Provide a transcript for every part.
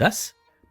10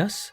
10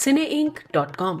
cineinc.com।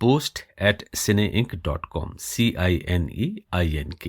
post@cineinc.com CINEINK।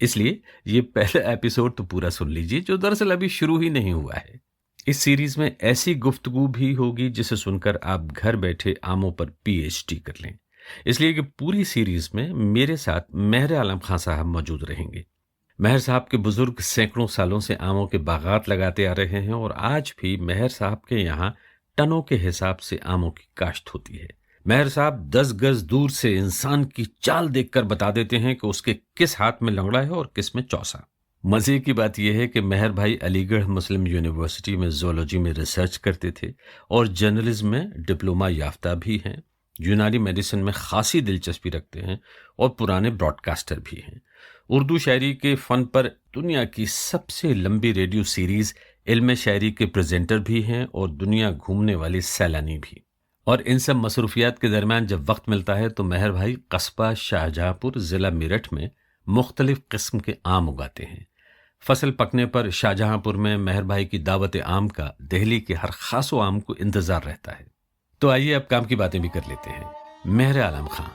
اس لیے یہ پہلا ایپیسوڈ تو پورا سن لیجیے، جو دراصل ابھی شروع ہی نہیں ہوا ہے۔ اس سیریز میں ایسی گفتگو بھی ہوگی جسے سن کر آپ گھر بیٹھے آموں پر PhD کر لیں، اس لیے کہ پوری سیریز میں میرے ساتھ مہر عالم خان صاحب موجود رہیں گے۔ مہر صاحب کے بزرگ سینکڑوں سالوں سے آموں کے باغات لگاتے آ رہے ہیں، اور آج بھی مہر صاحب کے یہاں ٹنوں کے حساب سے آموں کی کاشت ہوتی ہے۔ مہر صاحب 10 گز دور سے انسان کی چال دیکھ کر بتا دیتے ہیں کہ اس کے کس ہاتھ میں لنگڑا ہے اور کس میں چوسا۔ مزے کی بات یہ ہے کہ مہر بھائی علی گڑھ مسلم یونیورسٹی میں زولوجی میں ریسرچ کرتے تھے اور جرنلزم میں ڈپلومہ یافتہ بھی ہیں، یونانی میڈیسن میں خاصی دلچسپی رکھتے ہیں اور پرانے براڈ کاسٹر بھی ہیں۔ اردو شاعری کے فن پر دنیا کی سب سے لمبی ریڈیو سیریز علم شاعری کے پریزنٹر بھی ہیں اور دنیا گھومنے والے سیلانی بھی۔ اور ان سب مصروفیات کے درمیان جب وقت ملتا ہے تو مہر بھائی قصبہ شاہجہاں پور ضلع میرٹھ میں مختلف قسم کے آم اگاتے ہیں۔ فصل پکنے پر شاہجہاں پور میں مہر بھائی کی دعوت عام کا دہلی کے ہر خاص و عام کو انتظار رہتا ہے۔ تو آئیے اب کام کی باتیں بھی کر لیتے ہیں۔ مہر عالم خان۔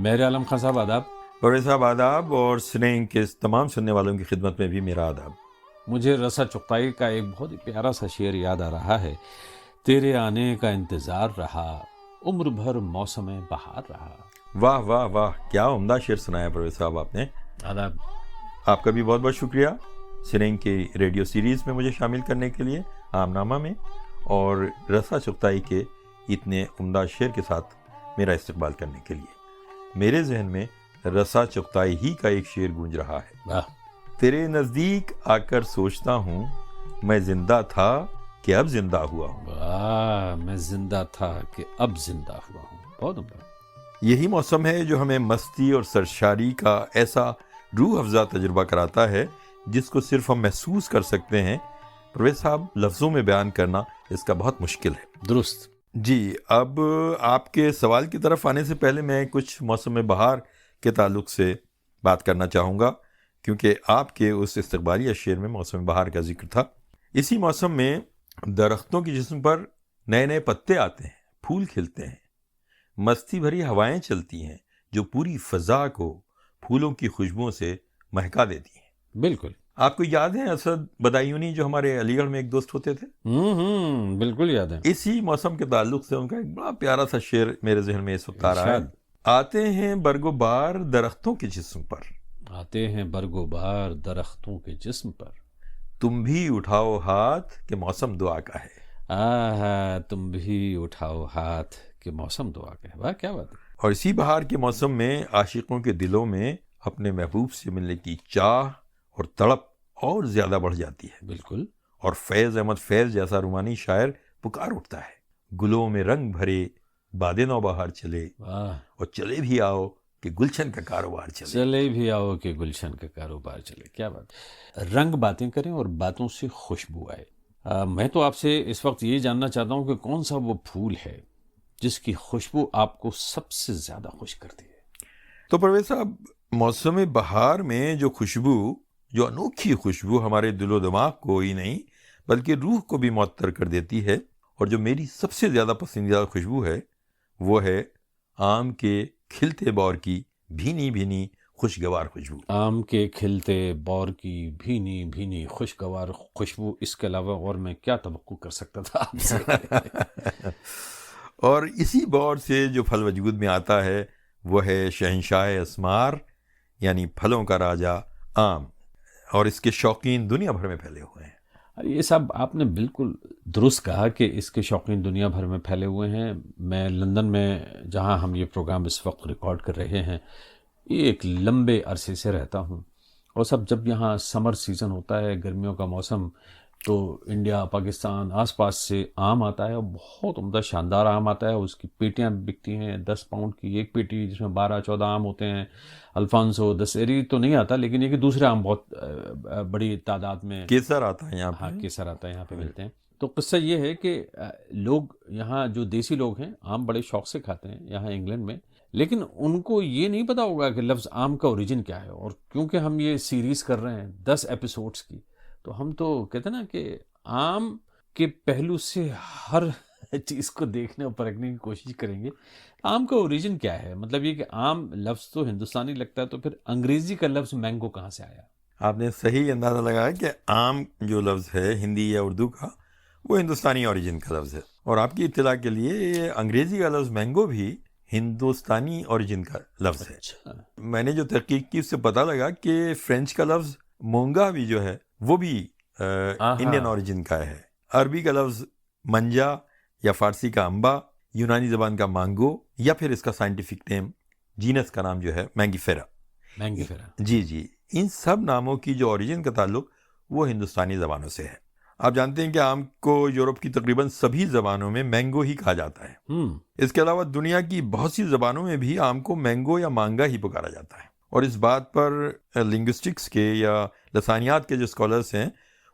مہر عالم خان صاحب آداب۔ پرویز صاحب آداب، اور سنیں کے تمام سننے والوں کی خدمت میں بھی میرا آداب۔ مجھے رسا چغتائی کا ایک بہت ہی پیارا سا شعر یاد آ رہا ہے، تیرے آنے کا انتظار رہا، عمر بھر موسم بہار رہا۔ واہ واہ واہ، کیا عمدہ شعر سنایا پرویز صاحب آپ نے۔ آداب۔ آپ کا بھی بہت بہت شکریہ سنیں کی ریڈیو سیریز میں مجھے شامل کرنے کے لیے، عام نامہ میں، اور رسا چغتائی کے اتنے عمدہ شعر کے ساتھ میرا استقبال کرنے کے لیے۔ میرے ذہن میں رسا چغتائی ہی کا ایک شعر گونج رہا ہے۔ واہ۔ تیرے نزدیک آ کر سوچتا ہوں میں زندہ تھا کہ اب زندہ ہوا ہوں۔ واہ، میں زندہ تھا کہ اب زندہ ہوا ہوں۔ بہت عمدہ۔ یہی موسم ہے جو ہمیں مستی اور سرشاری کا ایسا روح افزا تجربہ کراتا ہے جس کو صرف ہم محسوس کر سکتے ہیں۔ پرویز صاحب، لفظوں میں بیان کرنا اس کا بہت مشکل ہے۔ درست۔ جی، اب آپ کے سوال کی طرف آنے سے پہلے میں کچھ موسم بہار کے تعلق سے بات کرنا چاہوں گا، کیونکہ آپ کے اس استقبالیہ شعر میں موسم بہار کا ذکر تھا۔ اسی موسم میں درختوں کے جسم پر نئے نئے پتے آتے ہیں، پھول کھلتے ہیں، مستی بھری ہوائیں چلتی ہیں جو پوری فضا کو پھولوں کی خوشبوؤں سے مہکا دیتی ہیں۔ بالکل۔ آپ کو یاد ہے اسد بدایونی جو ہمارے علی گڑھ میں ایک دوست ہوتے تھے؟ بالکل یاد ہے۔ اسی موسم کے تعلق سے ان کا ایک بڑا پیارا سا شعر میرے ذہن میں اس وقت آ رہا ہے۔ ارشاد۔ آتے ہیں برگ و بار درختوں کے جسم پر، آتے ہیں برگ و بہار درختوں کے جسم پر، تم بھی اٹھاؤ ہاتھ کہ موسم دعا کا ہے۔ آہا، تم بھی اٹھاؤ ہاتھ کہ موسم دعا کا ہے۔ واہ، کیا بات ہے۔ اور اسی بہار کے موسم میں عاشقوں کے دلوں میں اپنے محبوب سے ملنے کی چاہ اور تڑپ اور زیادہ بڑھ جاتی ہے، بالکل۔ اور فیض احمد فیض جیسا رومانی شاعر پکار اٹھتا ہے، گلوں میں رنگ بھرے باد نو بہار چلے، واہ، اور چلے بھی آؤ کہ گلشن کا کاروبار چلے۔ چلے بھی آؤ کہ گلشن کا کاروبار چلے۔ کیا بات ہے۔ رنگ باتیں کریں اور باتوں سے خوشبو آئے۔ میں تو آپ سے اس وقت یہ جاننا چاہتا ہوں کہ کون سا وہ پھول ہے جس کی خوشبو آپ کو سب سے زیادہ خوش کرتی ہے؟ تو پرویز صاحب، موسم بہار میں جو خوشبو، جو انوکھی خوشبو ہمارے دل و دماغ کو ہی نہیں بلکہ روح کو بھی معطر کر دیتی ہے، اور جو میری سب سے زیادہ پسندیدہ خوشبو ہے، وہ ہے آم کے کھلتے بور کی بھینی بھینی خوشگوار خوشبو۔ آم کے کھلتے بور کی بھینی بھینی خوشگوار خوشبو، اس کے علاوہ اور میں کیا توقع کر سکتا تھا آپ سے؟ اور اسی بور سے جو پھل وجود میں آتا ہے وہ ہے شہنشاہ اسمار، یعنی پھلوں کا راجہ آم، اور اس کے شوقین دنیا بھر میں پھیلے ہوئے ہیں۔ یہ سب آپ نے بالکل درست کہا کہ اس کے شوقین دنیا بھر میں پھیلے ہوئے ہیں۔ میں لندن میں، جہاں ہم یہ پروگرام اس وقت ریکارڈ کر رہے ہیں، یہ ایک لمبے عرصے سے رہتا ہوں، اور سب جب یہاں سمر سیزن ہوتا ہے، گرمیوں کا موسم، تو انڈیا، پاکستان، آس پاس سے آم آتا ہے، اور بہت عمدہ شاندار آم آتا ہے۔ اس کی پیٹیاں بکتی ہیں، 10 پاؤنڈ کی ایک پیٹی، جس میں 12-14 آم ہوتے ہیں۔ الفانسو، دسہری تو نہیں آتا، لیکن یہ کہ دوسرے آم بہت بڑی تعداد میں، کیسر آتا ہے یہاں ہاں پہ۔ کیسر آتا ہے، یہاں پہ ملتے ہیں۔ تو قصہ یہ ہے کہ لوگ یہاں جو دیسی لوگ ہیں آم بڑے شوق سے کھاتے ہیں یہاں انگلینڈ میں، لیکن ان کو یہ نہیں پتا ہوگا کہ لفظ آم کا اوریجن کیا ہے۔ اور کیونکہ ہم یہ سیریز کر رہے ہیں 10 ایپیسوڈز کی، تو ہم تو کہتے ہیں نا کہ آم کے پہلو سے ہر چیز کو دیکھنے اور پرکھنے کی کوشش کریں گے. آم کا اوریجن کیا ہے؟ مطلب یہ کہ آم لفظ تو ہندوستانی لگتا ہے، تو پھر انگریزی کا لفظ مینگو کہاں سے آیا؟ آپ نے صحیح اندازہ لگایا کہ عام جو لفظ ہے ہندی یا اردو کا وہ ہندوستانی اوریجن کا لفظ ہے. اور آپ کی اطلاع کے لیے یہ انگریزی کا لفظ مینگو بھی ہندوستانی اوریجن کا لفظ ہے. اچھا. میں نے جو تحقیق کی اس سے پتہ لگا کہ فرینچ کا لفظ مونگا بھی جو ہے وہ بھی انڈین اوریجن کا ہے. عربی کا لفظ منجا یا فارسی کا امبا، یونانی زبان کا مانگو، یا پھر اس کا سائنٹیفک نیم جینس کا نام جو ہے مینگیفیرا. جی جی، ان سب ناموں کی جو اوریجن کا تعلق وہ ہندوستانی زبانوں سے ہے. آپ جانتے ہیں کہ آم کو یورپ کی تقریباً سبھی زبانوں میں مینگو ہی کہا جاتا ہے. اس کے علاوہ دنیا کی بہت سی زبانوں میں بھی آم کو مینگو یا مانگا ہی پکارا جاتا ہے. اور اس بات پر لنگوسٹکس کے یا لسانیات کے جو اسکالرس ہیں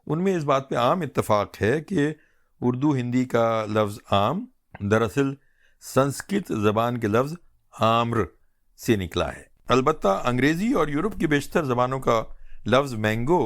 ان میں اس بات پہ عام اتفاق ہے کہ اردو ہندی کا لفظ عام دراصل سنسکرت زبان کے لفظ آمر سے نکلا ہے. البتہ انگریزی اور یورپ کی بیشتر زبانوں کا لفظ مینگو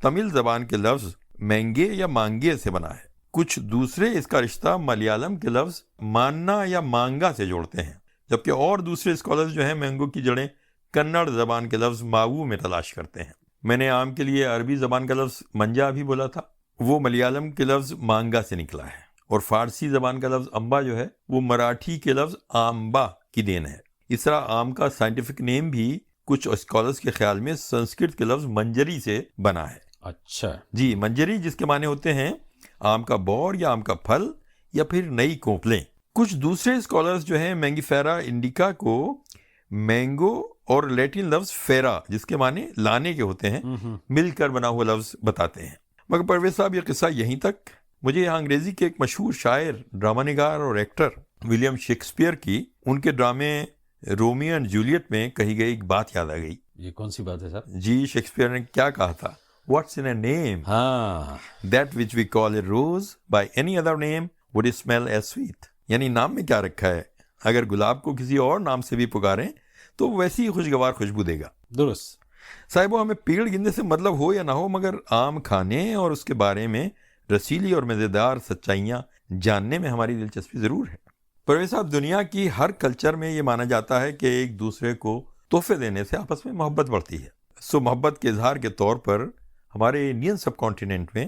تمل زبان کے لفظ مینگے یا مانگے سے بنا ہے. کچھ دوسرے اس کا رشتہ ملیالم کے لفظ ماننا یا مانگا سے جوڑتے ہیں، جبکہ اور دوسرے اسکالرز جو ہیں مینگو کی جڑیں کنڑ زبان کے لفظ ماوو میں تلاش کرتے ہیں. میں نے عام کے لیے عربی زبان کا لفظ منجا بھی بولا تھا، وہ ملیالم کے لفظ مانگا سے نکلا ہے. اور فارسی زبان کا لفظ امبا جو ہے وہ مراٹھی کے لفظ آمبا کی دین ہے. اس طرح آم کا سائنٹیفک نیم بھی کچھ اسکالرز کے خیال میں سنسکرت کے لفظ منجری سے بنا ہے. اچھا جی، منجری جس کے معنی ہوتے ہیں آم کا بور یا آم کا پھل یا پھر نئی کونپلیں. کچھ دوسرے اسکالرز جو ہیں مینگیفیرا انڈیکا کو مینگو اور لیٹن لفظ فیرا جس کے معنی لانے کے ہوتے ہیں مل کر بنا ہوا لفظ بتاتے ہیں. مگر پرویز صاحب یہ قصہ یہیں تک. مجھے یہاں انگریزی کے ایک مشہور شاعر، ڈرامہ نگار اور ایکٹر ولیم شیکسپیئر کی ان کے ڈرامے رومیو اینڈ جولیٹ میں کہی گئی ایک بات یاد آ گئی. یہ کون سی بات ہے صاحب؟ جی، شیکسپیئر نے کیا کہا تھا؟ What's in a name that which we call a rose by any other name would smell as sweet. یعنی نام میں کیا رکھا ہے، اگر گلاب کو کسی اور نام سے بھی پکاریں تو ویسی ہی خوشگوار خوشبو دے گا. درست صاحبو، ہمیں پیڑ گننے سے مطلب ہو یا نہ ہو، مگر آم کھانے اور اس کے بارے میں رسیلی اور مزیدار سچائیاں جاننے میں ہماری دلچسپی ضرور ہے. پرویز صاحب، دنیا کی ہر کلچر میں یہ مانا جاتا ہے کہ ایک دوسرے کو تحفے دینے سے آپس میں محبت بڑھتی ہے. سو محبت کے اظہار کے طور پر ہمارے انڈین سب کانٹیننٹ میں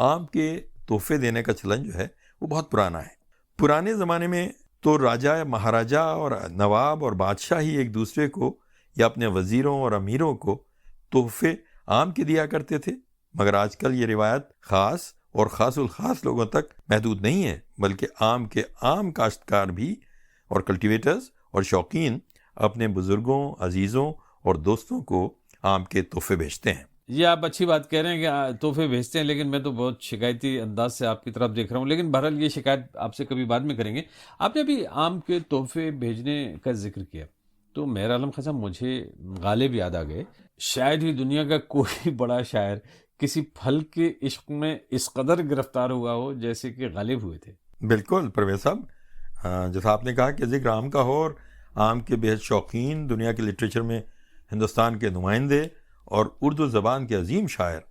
آم کے تحفے دینے کا چلن جو ہے وہ بہت پرانا ہے. پرانے زمانے میں تو راجا، مہاراجا اور نواب اور بادشاہ ہی ایک دوسرے کو یا اپنے وزیروں اور امیروں کو تحفے آم کے دیا کرتے تھے. مگر آج کل یہ روایت خاص اور خاص الخاص لوگوں تک محدود نہیں ہے، بلکہ آم کے عام کاشتکار بھی اور کلٹیویٹرز اور شوقین اپنے بزرگوں، عزیزوں اور دوستوں کو آم کے تحفے بھیجتے ہیں. یہ آپ اچھی بات کہہ رہے ہیں کہ تحفے بھیجتے ہیں، لیکن میں تو بہت شکایتی انداز سے آپ کی طرف دیکھ رہا ہوں. لیکن بہرحال یہ شکایت آپ سے کبھی بعد میں کریں گے. آپ نے ابھی آم کے تحفے بھیجنے کا ذکر کیا تو میرا عالم خان صاحب مجھے غالب یاد آ گئے. شاید ہی دنیا کا کوئی بڑا شاعر کسی پھل کے عشق میں اس قدر گرفتار ہوا ہو جیسے کہ غالب ہوئے تھے. بالکل پرویز صاحب، جیسا آپ نے کہا کہ ذکر آم کا ہو، اور آم کے بے حد شوقین دنیا کے لٹریچر میں ہندوستان کے نمائندے اور اردو زبان کے عظیم شاعر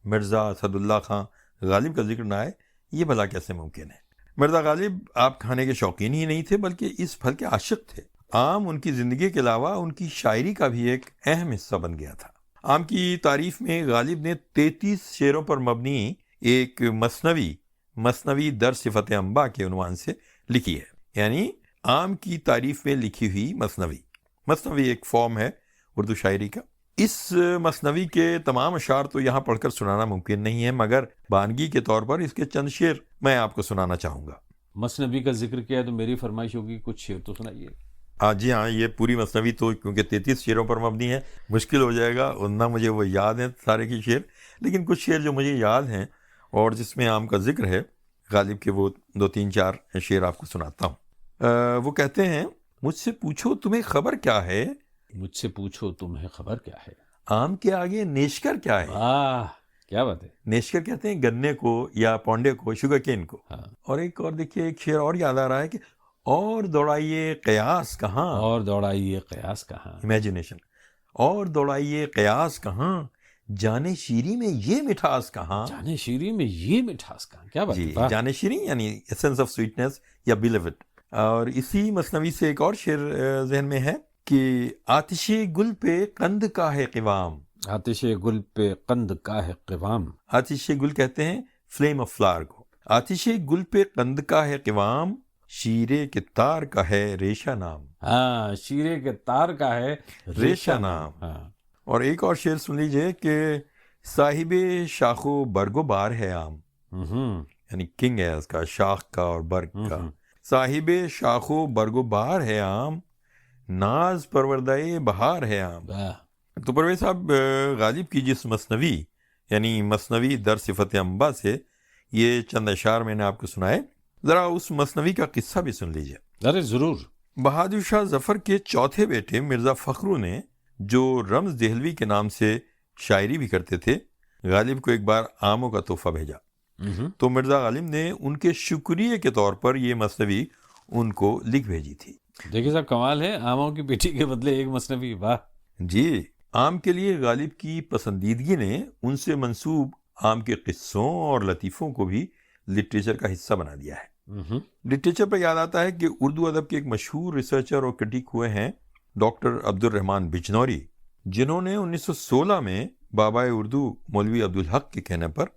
مرزا اسد اللہ خان غالب کا ذکر نہ آئے، یہ بھلا کیسے ممکن ہے؟ مرزا غالب آپ کھانے کے شوقین ہی نہیں تھے بلکہ اس پھل کے عاشق تھے. آم ان کی زندگی کے علاوہ ان کی شاعری کا بھی ایک اہم حصہ بن گیا تھا. آم کی تعریف میں غالب نے 33 شعروں پر مبنی ایک مثنوی در صفت انبا کے عنوان سے لکھی ہے. یعنی آم کی تعریف میں لکھی ہوئی مثنوی ایک فارم ہے اردو شاعری کا. اس مثنوی کے تمام اشعار تو یہاں پڑھ کر سنانا ممکن نہیں ہے، مگر بانگی کے طور پر اس کے چند شعر میں آپ کو سنانا چاہوں گا. مثنوی کا ذکر کیا ہے تو میری فرمائش ہوگی کچھ شعر تو سنائیے. جی ہاں، یہ پوری مثنوی تو کیونکہ 33 شعروں پر مبنی ہے مشکل ہو جائے گا، اتنا مجھے وہ یاد ہیں سارے کی شعر، لیکن کچھ شعر جو مجھے یاد ہیں اور جس میں آم کا ذکر ہے غالب کے، وہ 2-3-4 شعر آپ کو سناتا ہوں. وہ کہتے ہیں، مجھ سے پوچھو تمہیں خبر کیا ہے، مجھ سے پوچھو تمہیں خبر کیا ہے، آم کے آگے نیشکر کیا ہے. کیا بات ہے. نیشکر کہتے ہیں گنے کو یا پونڈے کو، شوگر کین کو. اور ایک اور دیکھیے، ایک شعر اور یاد آ رہا ہے کہ اور دوڑائیے قیاس کہاں، اور دوڑائیے قیاس کہاں، امیجنیشن، اور دوڑائیے قیاس کہاں، جانے شیری میں یہ مٹھاس کہاں. جانے شیری میں یہ مٹھاس کہاں، کیا بات جی، ہے، واہ۔ جانے شیری یعنی ایسنس آف سویٹنس یا بیلیوڈ. اور اسی مثنوی سے ایک اور شعر ذہن میں ہے کہ آتش گل پہ قند کا ہے قوام. آتش گل پہ قند کا ہے قوام. آتش گل کہتے ہیں فلیم آف فلاور کو. آتش گل پہ قند کا ہے قوام، شیرے کے تار کا ہے ریشہ نام. ہاں، شیرے کے تار کا ہے ریشہ نام. ہاں، اور ایک اور شعر سن لیجئے کہ صاحب شاخ و برگ و بار ہے عام. یعنی کنگ ہے اس کا، شاخ کا اور برگ کا. صاحب شاخ و برگ و بار ہے عام، ناز پروردہ بہار ہے عام. تو پرویز صاحب، غالب کی جس مثنوی یعنی مثنوی در صفت انبا سے یہ چند اشعار میں نے آپ کو سنائے، ذرا اس مثنوی کا قصہ بھی سن لیجئے. ارے ضرور. بہادر شاہ ظفر کے چوتھے بیٹے مرزا فخرو نے، جو رمز دہلوی کے نام سے شاعری بھی کرتے تھے، غالب کو ایک بار آموں کا تحفہ بھیجا. تو مرزا غالب نے ان کے شکریہ کے طور پر یہ مثنوی ان کو لکھ بھیجی تھی. دیکھیے صاحب، کمال ہے، آموں کی بیٹی کے بدلے ایک مثنوی، واہ. جی، آم کے لیے غالب کی پسندیدگی نے ان سے منسوب آم کے قصوں اور لطیفوں کو بھی لٹریچر کا حصہ بنا دیا ہے. لٹریچر پر یاد آتا ہے کہ اردو ادب کے ایک مشہور ریسرچر اور کرٹیک ہوئے ہیں ڈاکٹر عبد الرحمن بجنوری، جنہوں نے 1916 میں بابا اردو مولوی عبدالحق کے کہنے پر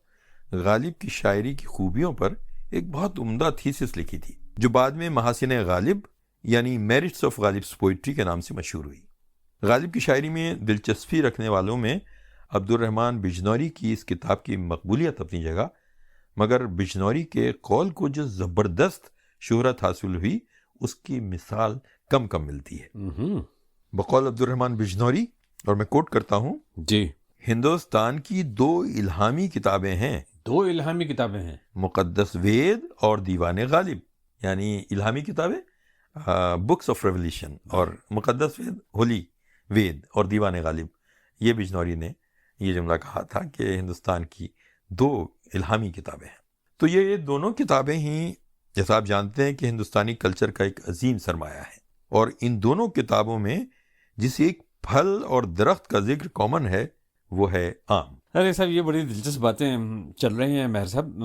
غالب کی شاعری کی خوبیوں پر ایک بہت عمدہ تھیسس لکھی تھی، جو بعد میں محاسن غالب یعنی میرٹس آف غالب's پوئٹری کے نام سے مشہور ہوئی. غالب کی شاعری میں دلچسپی رکھنے والوں میں عبد الرحمن بجنوری کی اس کتاب کی مقبولیت اپنی جگہ، مگر بجنوری کے قول کو جو زبردست شہرت حاصل ہوئی اس کی مثال کم ملتی ہے. بقول عبد الرحمن بجنوری، اور میں کوٹ کرتا ہوں، جی، ہندوستان کی 2 الہامی کتابیں ہیں، 2 الہامی کتابیں ہیں، مقدس وید اور دیوان غالب. یعنی الہامی کتابیں بکس آف ریولیشن، اور مقدس وید ہولی وید اور دیوان غالب. یہ بجنوری نے یہ جملہ کہا تھا کہ ہندوستان کی 2 الہامی کتابیں ہیں. تو یہ دونوں کتابیں ہی، جیسا آپ جانتے ہیں کہ ہندوستانی کلچر کا ایک عظیم سرمایہ ہے، اور ان دونوں کتابوں میں جس ایک پھل اور درخت کا ذکر کامن ہے وہ ہے آم. ارے صاحب، یہ بڑی دلچسپ باتیں چل رہی ہیں مہر صاحب.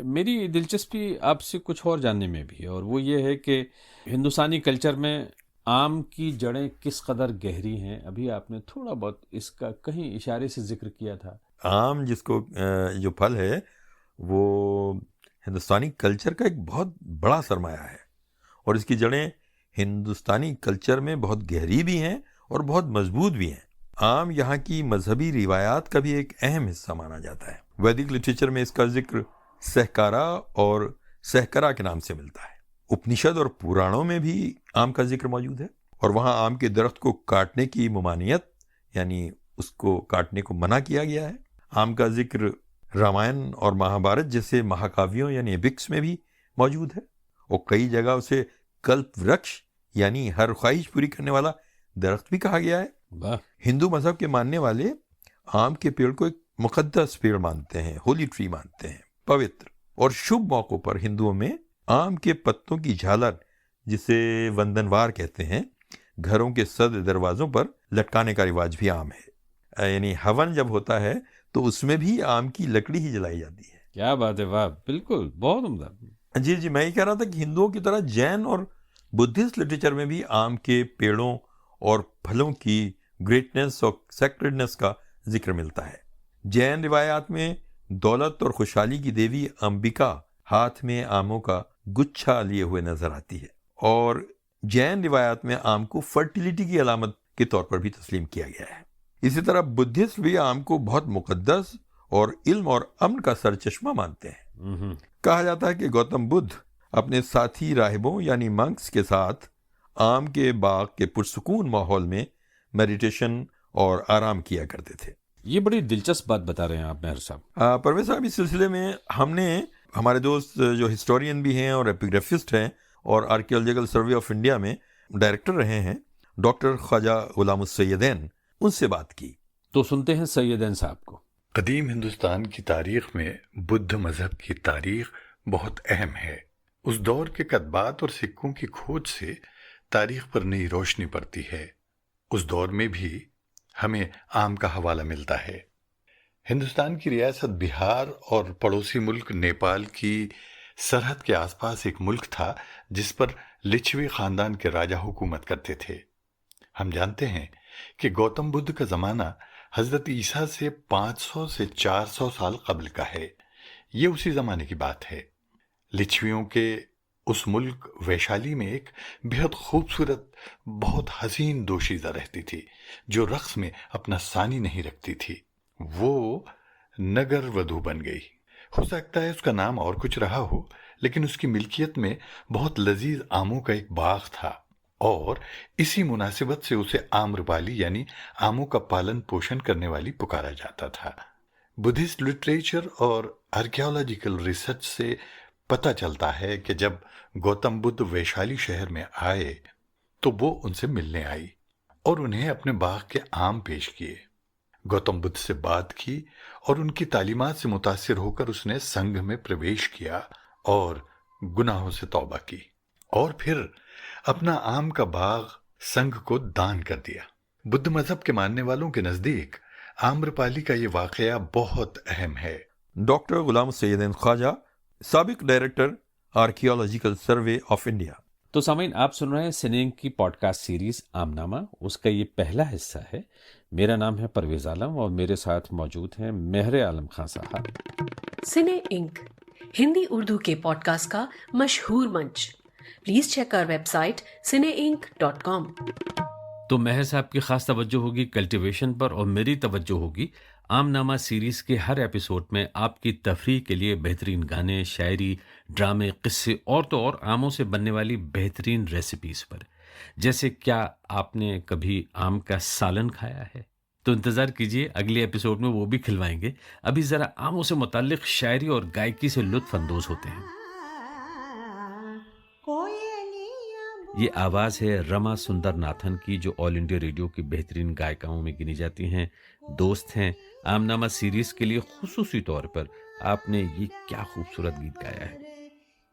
میری دلچسپی آپ سے کچھ اور جاننے میں بھی ہے، اور وہ یہ ہے کہ ہندوستانی کلچر میں آم کی جڑیں کس قدر گہری ہیں. ابھی آپ نے تھوڑا بہت اس کا کہیں اشارے سے ذکر کیا تھا. آم جس کو جو پھل ہے وہ ہندوستانی کلچر کا ایک بہت بڑا سرمایہ ہے، اور اس کی جڑیں ہندوستانی کلچر میں بہت گہری بھی ہیں اور بہت مضبوط بھی ہیں. آم یہاں کی مذہبی روایات کا بھی ایک اہم حصہ مانا جاتا ہے. ویدک لٹریچر میں اس کا ذکر سہکارا اور سہکرا کے نام سے ملتا ہے. اپنشد اور پرانوں میں بھی آم کا ذکر موجود ہے، اور وہاں آم کے درخت کو کاٹنے کی ممانعت یعنی اس کو کاٹنے کو منع کیا گیا ہے. آم کا ذکر رامائن اور مہابھارت جیسے مہاکاویوں یعنی ایپکس میں بھی موجود ہے، اور کئی جگہ اسے کلپ ورکش یعنی ہر خواہش پوری کرنے والا درخت بھی کہا گیا ہے. ہندو مذہب کے ماننے والے آم کے پیڑ کو ایک مقدس پیڑ مانتے ہیں، ہولی ٹری مانتے ہیں، پوتر. اور شبھ موقعوں پر ہندوؤں میں آم کے پتوں کی جھالر، جسے وندنوار کہتے ہیں، گھروں کے صد دروازوں پر لٹکانے کا رواج بھی عام ہے. یعنی ہون جب ہوتا ہے تو اس میں بھی آم کی لکڑی ہی جلائی جاتی ہے. کیا بات ہے، واہ، بالکل بہت عمدہ. جی، میں یہ کہہ رہا تھا کہ ہندوؤں کی طرح جین اور بدھسٹ لٹریچر میں بھی آم کے پیڑوں اور پھلوں کی گریٹنس اور سیکرڈنس کا ذکر ملتا ہے. جین روایات میں دولت اور خوشحالی کی دیوی امبیکا ہاتھ میں آموں کا گچھا لیے ہوئے نظر آتی ہے، اور جین روایات میں آم کو فرٹیلیٹی کی علامت کے طور پر بھی تسلیم کیا گیا ہے. اسی طرح بدھسٹ بھی آم کو بہت مقدس اور علم اور امن کا سرچشمہ مانتے ہیں. کہا جاتا ہے کہ گوتم بدھ اپنے ساتھی راہبوں یعنی منکس کے ساتھ آم کے باغ کے پرسکون ماحول میں میڈیٹیشن اور آرام کیا کرتے تھے. یہ بڑی دلچسپ بات بتا رہے ہیں آپ مہر صاحب. پرویز صاحب، اس سلسلے میں ہم نے ہمارے دوست جو ہسٹورین بھی ہیں اور ایپیگرافسٹ ہیں اور آرکیولوجیکل سروے آف انڈیا میں ڈائریکٹر رہے ہیں، ڈاکٹر خواجہ غلام السیدین، ان سے بات کی. تو سنتے ہیں سیدین صاحب کو. قدیم ہندوستان کی تاریخ میں بدھ مذہب کی تاریخ بہت اہم ہے. اس دور کے کتبات اور سکوں کی کھوج سے تاریخ پر نئی روشنی پڑتی ہے. اس دور میں بھی ہمیں آم کا حوالہ ملتا ہے. ہندوستان کی ریاست بہار اور پڑوسی ملک نیپال کی سرحد کے آس پاس ایک ملک تھا جس پر لچھوی خاندان کے راجہ حکومت کرتے تھے۔ ہم جانتے ہیں کہ گوتم بدھ کا زمانہ حضرت عیسیٰ سے 500 سے 400 سال قبل کا ہے۔ یہ اسی زمانے کی بات ہے۔ لچھویوں کے اس ملک ویشالی میں ایک بہت خوبصورت، بہت حسین دوشیزہ رہتی تھی جو رقص میں اپنا ثانی نہیں رکھتی تھی۔ وہ نگر ودھو بن گئی۔ ہو سکتا ہے اس کا نام اور کچھ رہا ہو، لیکن اس کی ملکیت میں بہت لذیذ آموں کا ایک باغ تھا، اور اسی مناسبت سے اسے آمرپالی یعنی آموں کا پالن پوشن کرنے والی پکارا جاتا تھا۔ بدھسٹ لٹریچر اور آرکیالوجیکل ریسرچ سے پتہ چلتا ہے کہ جب گوتم بدھ ویشالی شہر میں آئے تو وہ ان سے ملنے آئی اور انہیں اپنے باغ کے آم پیش کیے۔ گوتم بدھ سے بات کی اور ان کی تعلیمات سے متاثر ہو کر اس نے سنگھ میں پرویش کیا اور گناہوں سے توبہ کی، اور پھر اپنا آم کا باغ سنگھ کو دان کر دیا۔ بدھ مذہب کے ماننے والوں کے نزدیک آمرپالی کا یہ واقعہ بہت اہم ہے۔ ڈاکٹر غلام سیدین خواجہ، سابق director archaeological survey of India. تو سامعین، آپ سن رہے ہیں سنینگ کی پوڈ کاسٹ سیریز عام نامہ، اس کا یہ پہلا حصہ ہے۔ میرا نام ہے پرویز عالم اور میرے ساتھ موجود ہیں مہر عالم خان صاحب۔ سنے انک ہندی اردو کے پوڈ کاسٹ کا مشہور منچ۔ پلیز چیک آور ویب سائٹ cineink.com۔ تو مہر صاحب کی خاص توجہ ہوگی کلٹیویشن پر، اور میری توجہ ہوگی عام نامہ سیریز کے ہر ایپیسوڈ میں آپ کی تفریح کے لیے بہترین گانے، شاعری، ڈرامے، قصے اور تو اور آموں سے بننے والی بہترین ریسیپیز پر۔ جیسے کیا آپ نے کبھی آم کا سالن کھایا ہے؟ تو انتظار کیجیے، اگلے ایپیسوڈ میں وہ بھی کھلوائیں گے۔ ابھی ذرا آموں سے متعلق شاعری اور گائکی سے لطف اندوز ہوتے ہیں۔ یہ آواز ہے رما سندر ناتھن کی، جو آل انڈیا ریڈیو کی بہترین گائکاؤں میں گنی جاتی ہیں، دوست ہیں۔ عام نامہ سیریز کے لیے خصوصی طور پر آپ نے یہ کیا خوبصورت گیت گایا ہے۔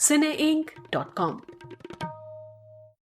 cineink.com।